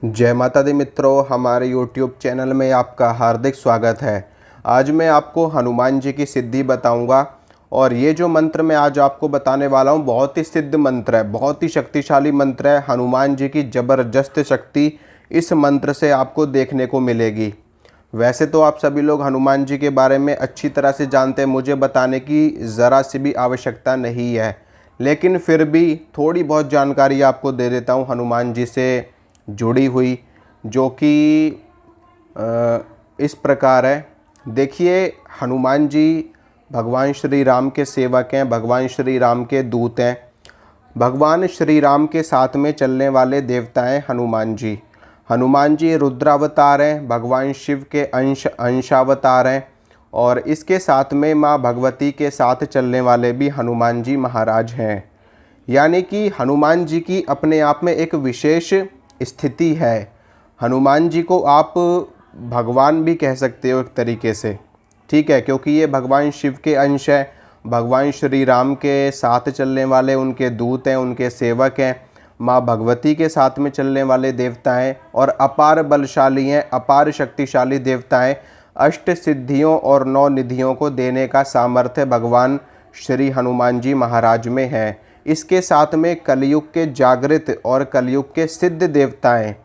जय माता दी मित्रों, हमारे YouTube चैनल में आपका हार्दिक स्वागत है। आज मैं आपको हनुमान जी की सिद्धि बताऊंगा और ये जो मंत्र मैं आज आपको बताने वाला हूँ बहुत ही सिद्ध मंत्र है, बहुत ही शक्तिशाली मंत्र है। हनुमान जी की ज़बरदस्त शक्ति इस मंत्र से आपको देखने को मिलेगी। वैसे तो आप सभी लोग हनुमान जी के बारे में अच्छी तरह से जानते हैं, मुझे बताने की ज़रा सी भी आवश्यकता नहीं है, लेकिन फिर भी थोड़ी बहुत जानकारी आपको दे देता हूँ हनुमान जी से जुड़ी हुई, जो कि इस प्रकार है। देखिए, हनुमान जी भगवान श्री राम के सेवक हैं, भगवान श्री राम के दूत हैं, भगवान श्री राम के साथ में चलने वाले देवता हैं हनुमान जी। हनुमान जी रुद्रावतार हैं, भगवान शिव के अंशावतार हैं और इसके साथ में माँ भगवती के साथ चलने वाले भी हनुमान जी महाराज हैं। यानी कि हनुमान जी की अपने आप में एक विशेष स्थिति है। हनुमान जी को आप भगवान भी कह सकते हो एक तरीके से, ठीक है, क्योंकि ये भगवान शिव के अंश है, भगवान श्री राम के साथ चलने वाले उनके दूत हैं, उनके सेवक हैं, माँ भगवती के साथ में चलने वाले देवता हैं और अपार बलशाली हैं, अपार शक्तिशाली देवता हैं। अष्ट सिद्धियों और 9 निधियों को देने का सामर्थ्य भगवान श्री हनुमान जी महाराज में है। इसके साथ में कलयुग के जागृत और कलयुग के सिद्ध देवता हैं।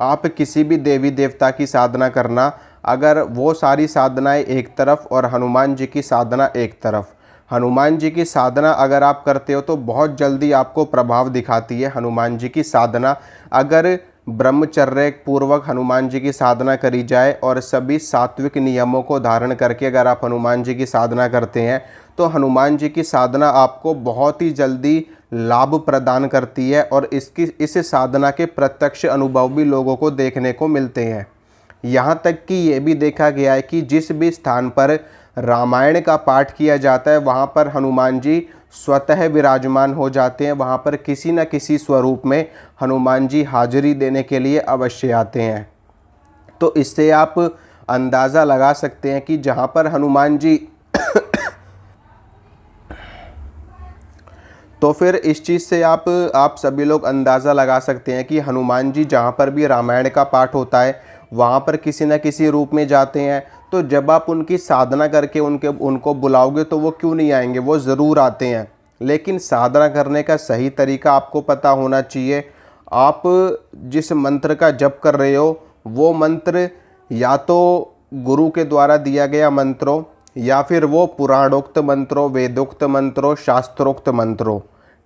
आप किसी भी देवी देवता की साधना करना, अगर वो सारी साधनाएं एक तरफ और हनुमान जी की साधना एक तरफ, हनुमान जी की साधना अगर आप करते हो तो बहुत जल्दी आपको प्रभाव दिखाती है। हनुमान जी की साधना अगर ब्रह्मचर्य पूर्वक हनुमान जी की साधना करी जाए और सभी सात्विक नियमों को धारण करके अगर आप हनुमान जी की साधना करते हैं तो हनुमान जी की साधना आपको बहुत ही जल्दी लाभ प्रदान करती है और इस साधना के प्रत्यक्ष अनुभव भी लोगों को देखने को मिलते हैं। यहाँ तक कि ये भी देखा गया है कि जिस भी स्थान पर रामायण का पाठ किया जाता है वहाँ पर हनुमान जी स्वतः विराजमान हो जाते हैं। वहाँ पर किसी न किसी स्वरूप में हनुमान जी हाजिरी देने के लिए अवश्य आते हैं। तो इससे आप अंदाज़ा लगा सकते हैं कि जहाँ पर हनुमान जी तो फिर इस चीज़ से आप सभी लोग अंदाज़ा लगा सकते हैं कि हनुमान जी जहाँ पर भी रामायण का पाठ होता है वहाँ पर किसी न किसी रूप में जाते हैं। तो जब आप उनकी साधना करके उनको बुलाओगे तो वो क्यों नहीं आएंगे, वो ज़रूर आते हैं। लेकिन साधना करने का सही तरीका आपको पता होना चाहिए। आप जिस मंत्र का जप कर रहे हो वो मंत्र या तो गुरु के द्वारा दिया गया मंत्र हो या फिर वो पुराणोक्त मंत्रों, वेदोक्त मंत्रों, शास्त्रोक्त मंत्रों,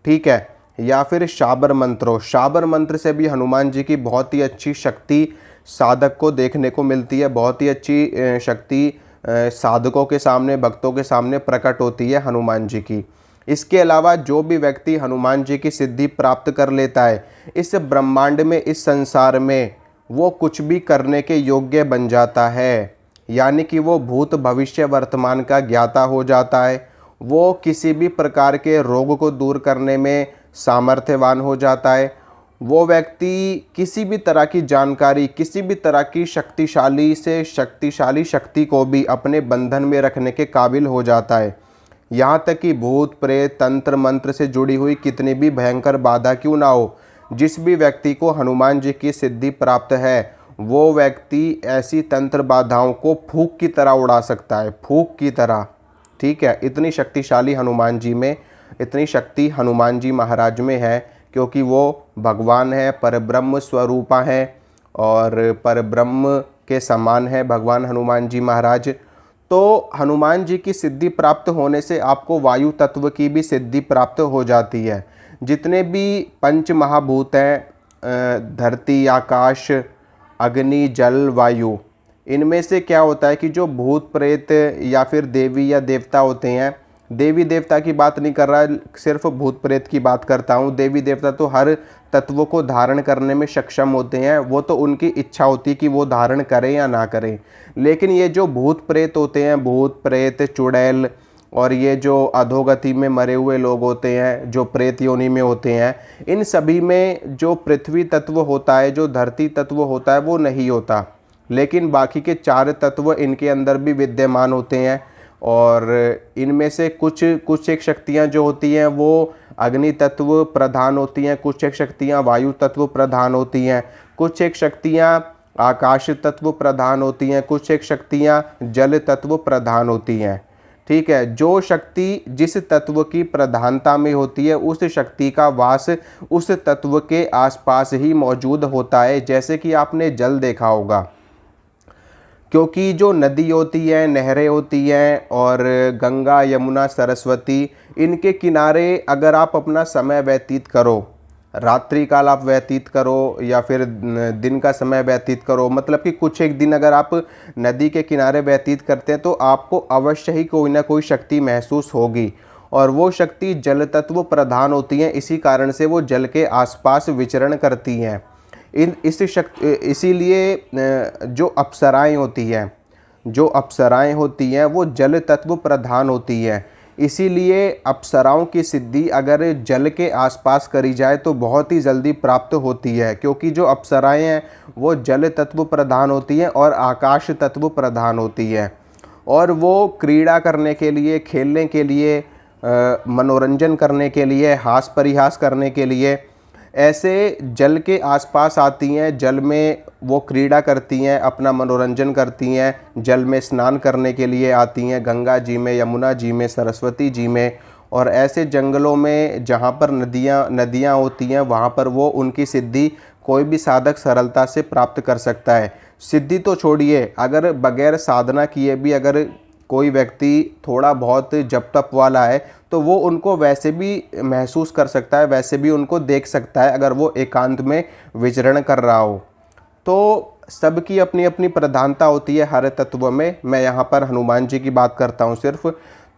ठीक है, या फिर शाबर मंत्रों। शाबर मंत्र से भी हनुमान जी की बहुत ही अच्छी शक्ति साधक को देखने को मिलती है, बहुत ही अच्छी शक्ति साधकों के सामने, भक्तों के सामने प्रकट होती है हनुमान जी की। इसके अलावा जो भी व्यक्ति हनुमान जी की सिद्धि प्राप्त कर लेता है इस ब्रह्मांड में, इस संसार में, वो कुछ भी करने के योग्य बन जाता है। यानी कि वो भूत भविष्य वर्तमान का ज्ञाता हो जाता है। वो किसी भी प्रकार के रोग को दूर करने में सामर्थ्यवान हो जाता है। वो व्यक्ति किसी भी तरह की जानकारी, किसी भी तरह की शक्तिशाली से शक्तिशाली शक्ति को भी अपने बंधन में रखने के काबिल हो जाता है। यहाँ तक कि भूत प्रेत तंत्र मंत्र से जुड़ी हुई कितनी भी भयंकर बाधा क्यों ना हो, जिस भी व्यक्ति को हनुमान जी की सिद्धि प्राप्त है वो व्यक्ति ऐसी तंत्र बाधाओं को फूंक की तरह उड़ा सकता है, फूंक की तरह, ठीक है। इतनी शक्तिशाली हनुमान जी में, इतनी शक्ति हनुमान जी महाराज में है, क्योंकि वो भगवान है, परब्रह्म स्वरूपा हैं और परब्रह्म के समान है भगवान हनुमान जी महाराज। तो हनुमान जी की सिद्धि प्राप्त होने से आपको वायु तत्व की भी सिद्धि प्राप्त हो जाती है। जितने भी पंच महाभूत हैं, धरती, आकाश, अग्नि, जल, वायु, इनमें से क्या होता है कि जो भूत प्रेत या फिर देवी या देवता होते हैं, देवी देवता की बात नहीं कर रहा, सिर्फ भूत प्रेत की बात करता हूँ। देवी देवता तो हर तत्व को धारण करने में सक्षम होते हैं, वो तो उनकी इच्छा होती है कि वो धारण करें या ना करें। लेकिन ये जो भूत प्रेत होते हैं, भूत प्रेत, चुड़ैल और ये जो अधोगति में मरे हुए लोग होते हैं, जो प्रेत योनि में होते हैं, इन सभी में जो पृथ्वी तत्व होता है, जो धरती तत्व होता है, वो नहीं होता। लेकिन बाकी के 4 तत्व इनके अंदर भी विद्यमान होते हैं और इनमें से कुछ एक शक्तियाँ जो होती हैं वो अग्नि तत्व प्रधान होती हैं, कुछ एक शक्तियाँ वायु तत्व प्रधान होती हैं, कुछ एक शक्तियाँ आकाश तत्व प्रधान होती हैं, कुछ एक शक्तियाँ जल तत्व प्रधान होती हैं। ठीक है, जो शक्ति जिस तत्व की प्रधानता में होती है उस शक्ति का वास उस तत्व के आसपास ही मौजूद होता है। जैसे कि आपने जल देखा होगा, क्योंकि जो नदी होती है, नहरें होती हैं, और गंगा यमुना सरस्वती, इनके किनारे अगर आप अपना समय व्यतीत करो, रात्रि काल आप व्यतीत करो या फिर दिन का समय व्यतीत करो, मतलब कि कुछ एक दिन अगर आप नदी के किनारे व्यतीत करते हैं तो आपको अवश्य ही कोई ना कोई शक्ति महसूस होगी, और वो शक्ति जल तत्व प्रधान होती हैं। इसी कारण से वो जल के आसपास विचरण करती हैं। इसीलिए जो अप्सराएं होती हैं वो जल तत्व प्रधान होती हैं। इसीलिए अप्सराओं की सिद्धि अगर जल के आसपास करी जाए तो बहुत ही जल्दी प्राप्त होती है, क्योंकि जो अप्सराएं हैं वो जल तत्व प्रधान होती हैं और आकाश तत्व प्रधान होती हैं, और वो क्रीड़ा करने के लिए, खेलने के लिए, मनोरंजन करने के लिए, हास परिहास करने के लिए ऐसे जल के आसपास आती हैं। जल में वो क्रीड़ा करती हैं, अपना मनोरंजन करती हैं, जल में स्नान करने के लिए आती हैं, गंगा जी में, यमुना जी में, सरस्वती जी में, और ऐसे जंगलों में जहाँ पर नदियाँ होती हैं वहाँ पर वो उनकी सिद्धि कोई भी साधक सरलता से प्राप्त कर सकता है। सिद्धि तो छोड़िए, अगर बगैर साधना किए भी अगर कोई व्यक्ति थोड़ा बहुत जप तप वाला है तो वो उनको वैसे भी महसूस कर सकता है, वैसे भी उनको देख सकता है अगर वो एकांत में विचरण कर रहा हो। तो सबकी अपनी अपनी प्रधानता होती है हर तत्व में। मैं यहाँ पर हनुमान जी की बात करता हूँ सिर्फ।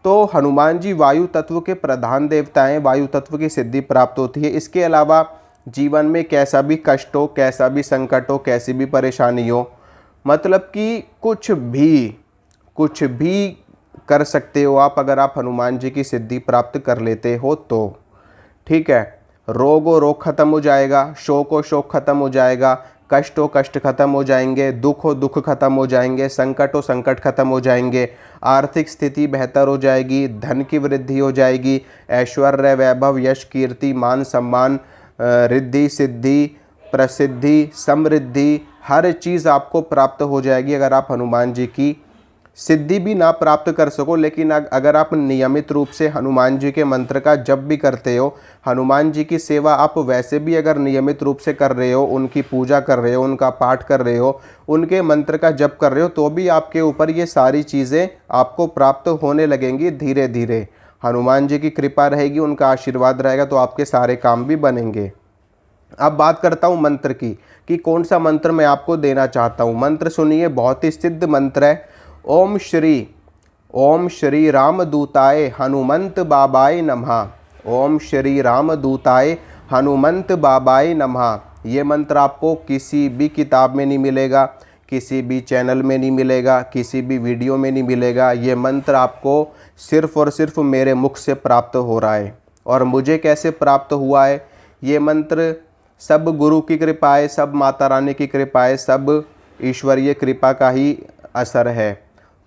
तो हनुमान जी वायु तत्व के प्रधान देवता हैं, वायु तत्व की सिद्धि प्राप्त होती है। इसके अलावा जीवन में कैसा भी कष्ट हो, कैसा भी संकट हो, कैसी भी परेशानी हो, मतलब कि कुछ भी कर सकते हो आप अगर आप हनुमान जी की सिद्धि प्राप्त कर लेते हो तो। ठीक है, रोग हो रोग खत्म हो जाएगा, शोक हो शोक खत्म हो जाएगा, कष्ट हो कष्ट खत्म हो जाएंगे, दुख हो दुख खत्म हो जाएंगे, संकट हो संकट खत्म हो जाएंगे, आर्थिक स्थिति बेहतर हो जाएगी, धन की वृद्धि हो जाएगी, ऐश्वर्य वैभव यश कीर्ति मान सम्मान, रिद्धि सिद्धि प्रसिद्धि समृद्धि, हर चीज़ आपको प्राप्त हो जाएगी अगर आप हनुमान जी की सिद्धि भी ना प्राप्त कर सको। लेकिन अगर आप नियमित रूप से हनुमान जी के मंत्र का जप भी करते हो, हनुमान जी की सेवा आप वैसे भी अगर नियमित रूप से कर रहे हो, उनकी पूजा कर रहे हो, उनका पाठ कर रहे हो, उनके मंत्र का जप कर रहे हो, तो भी आपके ऊपर ये सारी चीज़ें आपको प्राप्त होने लगेंगी धीरे धीरे। हनुमान जी की कृपा रहेगी, उनका आशीर्वाद रहेगा तो आपके सारे काम भी बनेंगे। अब बात करता हूँ मंत्र की कि कौन सा मंत्र मैं आपको देना चाहता हूँ। मंत्र सुनिए, बहुत ही सिद्ध मंत्र है। ओम श्री रामदूताय हनुमंत बाबाय नमः। ओम श्री रामदूताय हनुमंत बाबाय नमः। ये मंत्र आपको किसी भी किताब में नहीं मिलेगा, किसी भी चैनल में नहीं मिलेगा, किसी भी वीडियो में नहीं मिलेगा। ये मंत्र आपको सिर्फ़ और सिर्फ मेरे मुख से प्राप्त हो रहा है। और मुझे कैसे प्राप्त हुआ है ये मंत्र? सब गुरु की कृपा है, सब माता रानी की कृपा है, सब ईश्वरीय कृपा का ही असर है।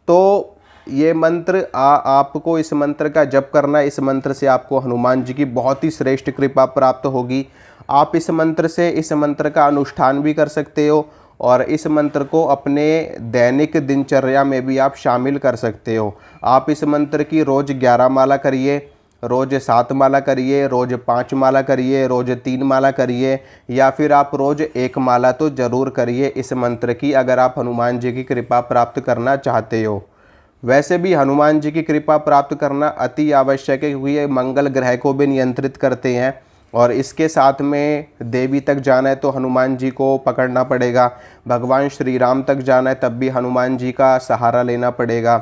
तो ये मंत्र आपको इस मंत्र का जप करना है। इस मंत्र से आपको हनुमान जी की बहुत ही श्रेष्ठ कृपा प्राप्त होगी। आप इस मंत्र से इस मंत्र का अनुष्ठान भी कर सकते हो और इस मंत्र को अपने दैनिक दिनचर्या में भी आप शामिल कर सकते हो। आप इस मंत्र की रोज़ 11 माला करिए, रोज़ 7 माला करिए, रोज़ 5 माला करिए, रोज़ 3 माला करिए, या फिर आप रोज़ 1 माला तो ज़रूर करिए इस मंत्र की, अगर आप हनुमान जी की कृपा प्राप्त करना चाहते हो। वैसे भी हनुमान जी की कृपा प्राप्त करना अति आवश्यक है, क्योंकि ये मंगल ग्रह को भी नियंत्रित करते हैं, और इसके साथ में देवी तक जाना है तो हनुमान जी को पकड़ना पड़ेगा, भगवान श्री राम तक जाना है तब भी हनुमान जी का सहारा लेना पड़ेगा।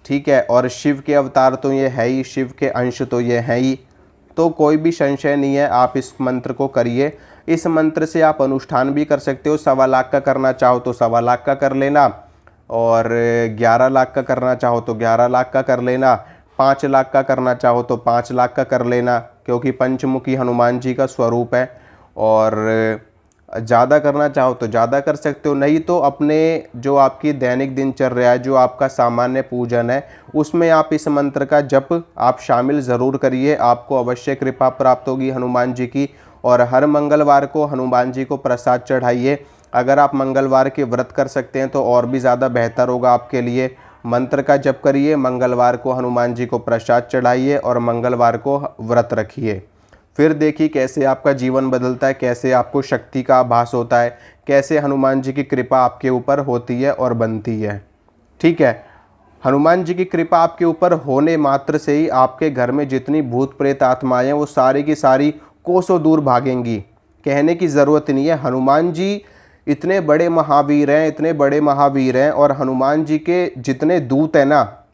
ठीक है, और शिव के अवतार तो ये है ही, शिव के अंश तो ये हैं ही, तो कोई भी संशय नहीं है। आप इस मंत्र को करिए। इस मंत्र से आप अनुष्ठान भी कर सकते हो। 1.25 लाख का करना चाहो तो 1.25 लाख का कर लेना, और 11 लाख का करना चाहो तो 11 लाख का कर लेना, 5 लाख का करना चाहो तो 5 लाख का कर लेना, क्योंकि पंचमुखी हनुमान जी का स्वरूप है। और ज़्यादा करना चाहो तो ज़्यादा कर सकते हो, नहीं तो अपने जो आपकी दैनिक दिनचर्या है, जो आपका सामान्य पूजन है, उसमें आप इस मंत्र का जप आप शामिल ज़रूर करिए। आपको अवश्य कृपा प्राप्त होगी हनुमान जी की, और हर मंगलवार को हनुमान जी को प्रसाद चढ़ाइए। अगर आप मंगलवार के व्रत कर सकते हैं तो और भी ज़्यादा बेहतर होगा आपके लिए। मंत्र का जप करिए, मंगलवार को हनुमान जी को प्रसाद चढ़ाइए और मंगलवार को व्रत रखिए। फिर देखिए कैसे आपका जीवन बदलता है, कैसे आपको शक्ति का आभास होता है, कैसे हनुमान जी की कृपा आपके ऊपर होती है और बनती है। ठीक है, हनुमान जी की कृपा आपके ऊपर होने मात्र से ही आपके घर में जितनी भूत प्रेत आत्माएं हैं वो सारी की सारी कोसों दूर भागेंगी। कहने की ज़रूरत नहीं है, हनुमान जी इतने बड़े महावीर हैं, इतने बड़े महावीर हैं। और हनुमान जी के जितने दूत हैं ना,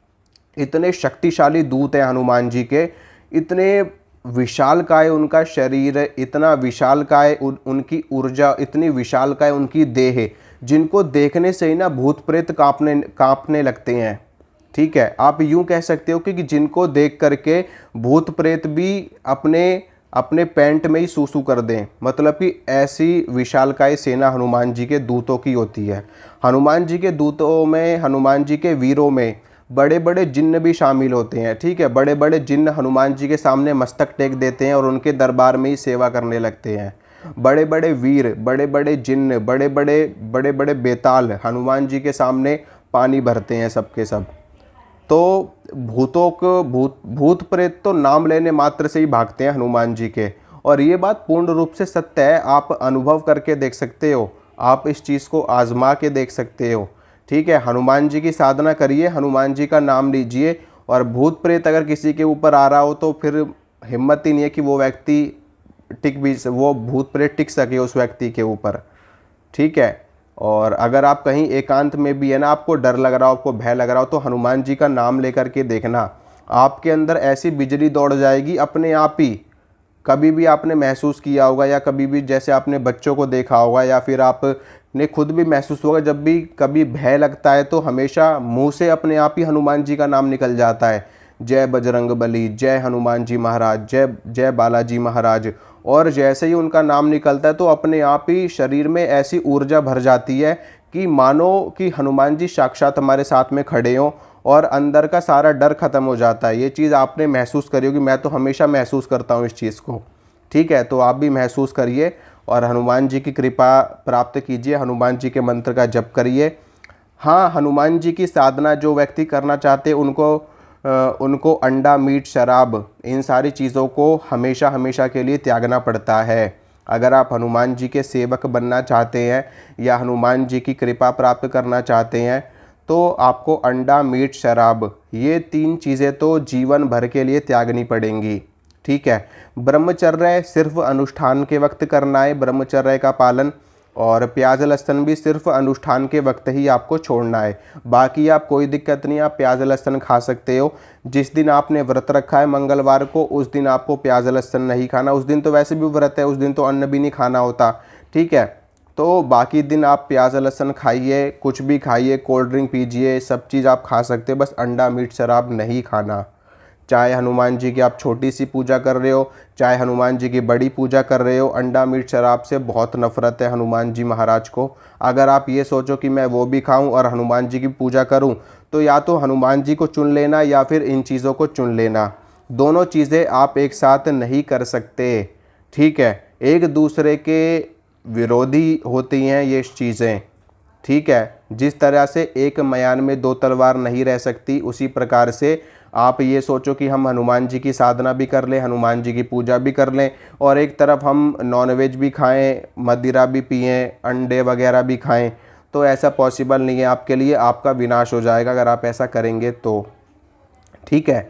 इतने शक्तिशाली दूत हैं हनुमान जी के, इतने विशालकाय उनका शरीर, इतना विशालकाय उनकी ऊर्जा, इतनी विशालकाय उनकी देह है, जिनको देखने से ही ना भूत प्रेत कांपने लगते हैं। ठीक है, आप यूं कह सकते हो कि जिनको देख करके भूत प्रेत भी अपने पैंट में ही सूसू कर दें। मतलब कि ऐसी विशालकाय सेना हनुमान जी के दूतों की होती है। हनुमान जी के दूतों में, हनुमान जी के वीरों में बड़े बड़े जिन्न भी शामिल होते हैं। ठीक है, बड़े बड़े जिन्न हनुमान जी के सामने मस्तक टेक देते हैं और उनके दरबार में ही सेवा करने लगते हैं। बड़े बड़े वीर, बड़े बड़े जिन्न, बड़े बड़े बेताल हनुमान जी के सामने पानी भरते हैं सबके सब। तो भूत प्रेत तो नाम लेने मात्र से ही भागते हैं हनुमान जी के। और ये बात पूर्ण रूप से सत्य है, आप अनुभव करके देख सकते हो, आप इस चीज़ को आजमा के देख सकते हो। ठीक है, हनुमान जी की साधना करिए, हनुमान जी का नाम लीजिए, और भूत प्रेत अगर किसी के ऊपर आ रहा हो तो फिर हिम्मत ही नहीं है कि वो व्यक्ति वो भूत प्रेत टिक सके उस व्यक्ति के ऊपर। ठीक है, और अगर आप कहीं एकांत में भी है ना, आपको डर लग रहा हो, आपको भय लग रहा हो, तो हनुमान जी का नाम लेकर के देखना, आपके अंदर ऐसी बिजली दौड़ जाएगी अपने आप ही। कभी भी आपने महसूस किया होगा, या कभी भी जैसे आपने बच्चों को देखा होगा, या फिर आपने खुद भी महसूस होगा, जब भी कभी भय लगता है तो हमेशा मुंह से अपने आप ही हनुमान जी का नाम निकल जाता है। जय बजरंग बली, जय हनुमान जी महाराज, जय जय बालाजी महाराज। और जैसे ही उनका नाम निकलता है तो अपने आप ही शरीर में ऐसी ऊर्जा भर जाती है कि मानो कि हनुमान जी साक्षात हमारे साथ में खड़े हों, और अंदर का सारा डर खत्म हो जाता है। ये चीज़ आपने महसूस करी होगी, मैं तो हमेशा महसूस करता हूँ इस चीज़ को। ठीक है, तो आप भी महसूस करिए और हनुमान जी की कृपा प्राप्त कीजिए, हनुमान जी के मंत्र का जप करिए। हाँ, हनुमान जी की साधना जो व्यक्ति करना चाहते हैं उनको अंडा, मीट, शराब, इन सारी चीज़ों को हमेशा हमेशा के लिए त्यागना पड़ता है। अगर आप हनुमान जी के सेवक बनना चाहते हैं या हनुमान जी की कृपा प्राप्त करना चाहते हैं तो आपको अंडा, मीट, शराब, ये 3 चीज़ें तो जीवन भर के लिए त्यागनी पड़ेंगी। ठीक है, ब्रह्मचर्य सिर्फ अनुष्ठान के वक्त करना है, ब्रह्मचर्य का पालन, और प्याज लहसुन भी सिर्फ अनुष्ठान के वक्त ही आपको छोड़ना है। बाकी आप कोई दिक्कत नहीं, आप प्याज लहसुन खा सकते हो। जिस दिन आपने व्रत रखा है मंगलवार को, उस दिन आपको प्याज लहसुन नहीं खाना। उस दिन तो वैसे भी व्रत है, उस दिन तो अन्न भी नहीं खाना होता। ठीक है, तो बाकी दिन आप प्याज लहसुन खाइए, कुछ भी खाइए, कोल्ड ड्रिंक पीजिए, सब चीज़ आप खा सकते हो, बस अंडा, मीट, शराब नहीं खाना। चाहे हनुमान जी की आप छोटी सी पूजा कर रहे हो, चाहे हनुमान जी की बड़ी पूजा कर रहे हो, अंडा, मीट, शराब से बहुत नफरत है हनुमान जी महाराज को। अगर आप ये सोचो कि मैं वो भी खाऊं और हनुमान जी की पूजा करूं, तो या तो हनुमान जी को चुन लेना या फिर इन चीज़ों को चुन लेना। दोनों चीज़ें आप एक साथ नहीं कर सकते। ठीक है, एक दूसरे के विरोधी होती हैं ये चीज़ें। ठीक है, जिस तरह से एक म्यान में 2 तलवार नहीं रह सकती, उसी प्रकार से आप ये सोचो कि हम हनुमान जी की साधना भी कर लें, हनुमान जी की पूजा भी कर लें, और एक तरफ हम नॉनवेज भी खाएं, मदिरा भी पिएं, अंडे वगैरह भी खाएं, तो ऐसा पॉसिबल नहीं है आपके लिए। आपका विनाश हो जाएगा अगर आप ऐसा करेंगे तो। ठीक है,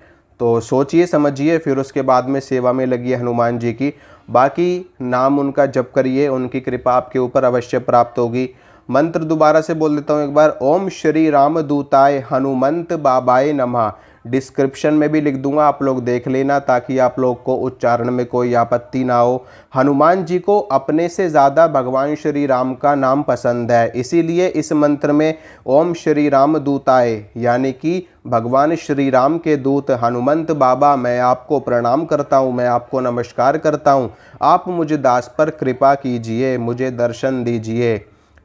तो सोचिए समझिए, फिर उसके बाद में सेवा में लगिए हनुमान जी की। बाकी नाम उनका जप करिए, उनकी कृपा आपके ऊपर अवश्य प्राप्त होगी। मंत्र दोबारा से बोल देता हूँ एक बार, ओम श्री राम दूताय हनुमंत बाबाय नमः। डिस्क्रिप्शन में भी लिख दूंगा, आप लोग देख लेना ताकि आप लोग को उच्चारण में कोई आपत्ति ना हो। हनुमान जी को अपने से ज़्यादा भगवान श्री राम का नाम पसंद है, इसीलिए इस मंत्र में ओम श्री राम दूताय, यानी कि भगवान श्री राम के दूत हनुमंत बाबा, मैं आपको प्रणाम करता हूँ, मैं आपको नमस्कार करता हूँ, आप मुझे दास पर कृपा कीजिए, मुझे दर्शन दीजिए।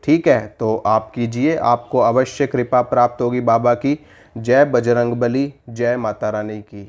ठीक है, तो आप कीजिए, आपको अवश्य कृपा प्राप्त होगी बाबा की। जय बजरंग बली, जय माता रानी की।